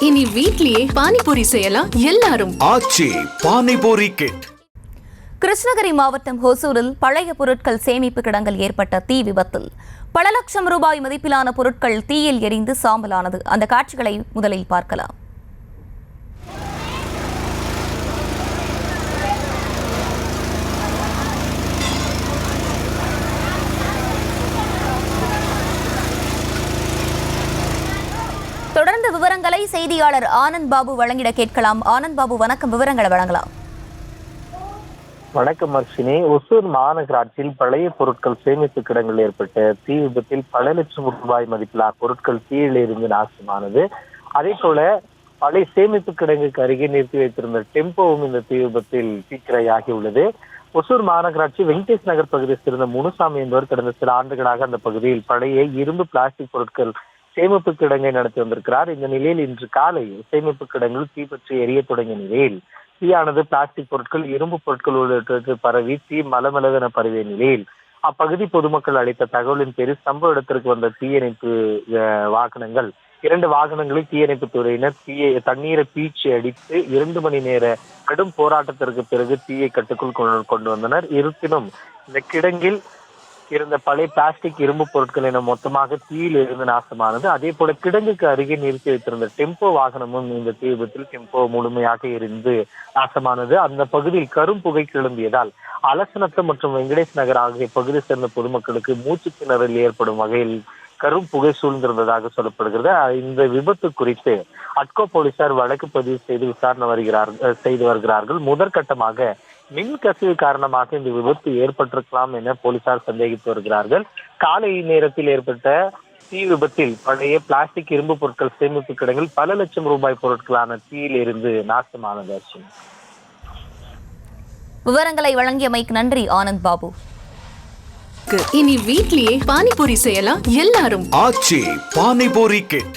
இனி வீட்லயே பானிபூரி செய்யலாம் எல்லாரும். ஆச்சி பானிபூரி கிட். கிருஷ்ணகிரி மாவட்டம் ஹொசூரில் பழைய பொருட்கள் சேமிப்பு கிடங்கில் ஏற்பட்ட தீ விபத்தில் பல லட்சம் ரூபாய் மதிப்பிலான பொருட்கள் தீயில் எரிந்து சாம்பலானது. அந்த காட்சிகளை முதலில் பார்க்கலாம். தொடர்ந்து விவரங்களை செய்தியாளர் ஆனந்த் பாபு வழங்கிட கேட்கலாம். ஆனந்த் பாபு, வணக்கம். விவரங்களை வழங்கலாம். வணக்கம் அர்ஷினி. ஒசூர் மாநகராட்சியில் பழைய பொருட்கள் சேமிப்பு கிடங்கில் ஏற்பட்ட தீ விபத்தில் பல லட்சம் ரூபாய் மதிப்பிலான பொருட்கள் தீயில் இருந்து நாசமானது. அதே போல பழைய சேமிப்பு கிடங்குக்கு அருகே நிறுத்தி வைத்திருந்த டெம்போவும் இந்த தீ விபத்தில் தீக்கிரையாகி உள்ளது. ஒசூர் மாநகராட்சி வெங்கடேஷ் நகர் பகுதியை சேர்ந்த முனுசாமி என்பவர் கடந்த சில ஆண்டுகளாக அந்த பகுதியில் பழைய இரும்பு பிளாஸ்டிக் பொருட்கள் சேமிப்பு கிடங்கை நடத்தி வந்திருக்கிறார். இந்த நிலையில் இன்று காலை சேமிப்பு கிடங்கில் தீப்பற்றி எரிய தொடங்கிய நிலையில் தீயானது பிளாஸ்டிக் பொருட்கள், இரும்பு பொருட்கள் உள்ளிட்டவற்றை பரவி தீ மலமளவென பரவிய நிலையில் அப்பகுதி பொதுமக்கள் அளித்த தகவலின் பேரில் சம்பவ இடத்திற்கு வந்த தீயணைப்பு வாகனங்கள் 2 வாகனங்களில் தீயணைப்பு துறையினர் தண்ணீரை பீச்சி அடித்து 2 மணி நேர கடும் போராட்டத்திற்கு பிறகு தீயை கட்டுக்குள் கொண்டு வந்தனர். இருப்பினும் இந்த கிடங்கில் இருந்த பழைய பிளாஸ்டிக், இரும்பு பொருட்கள் என மொத்தமாக தீயில் இருந்து நாசமானது. அதே போல கிடங்குக்கு அருகே நிறுத்தி வைத்திருந்த டெம்போ வாகனமும் இந்த தீ விபத்தில் டெம்போ முழுமையாக எரிந்து நாசமானது. அந்த பகுதியில் கரும் புகை கிளம்பியதால் அலசநத்தம் மற்றும் வெங்கடேஷ் நகர் ஆகிய பகுதியை சேர்ந்த பொதுமக்களுக்கு மூச்சு திணறல் ஏற்படும் வகையில் கரும் புகை சூழ்ந்திருந்ததாக சொல்லப்படுகிறது. இந்த விபத்து குறித்து அட்கோ போலீசார் வழக்கு பதிவு செய்து விசாரணை செய்து வருகிறார்கள். முதற்கட்டமாக மின் கசிவு காரணமாக இந்த விபத்து ஏற்பட்டிருக்கலாம் என போலீசார் சந்தேகித்து வருகிறார்கள். காலை நேரத்தில் ஏற்பட்ட தீ விபத்தில் பழைய பிளாஸ்டிக், இரும்பு பொருட்கள் சேமிப்பு கிடங்கில் பல லட்சம் ரூபாய் பொருட்களான தீயில் இருந்து நாசமானது. விவரங்களை வழங்கியமைக்கு நன்றி ஆனந்த் பாபு. இனி வீட்லயே பானிபூரி செய்யலாம் எல்லாரும். ஆச்சி பானிபூரி கிட்.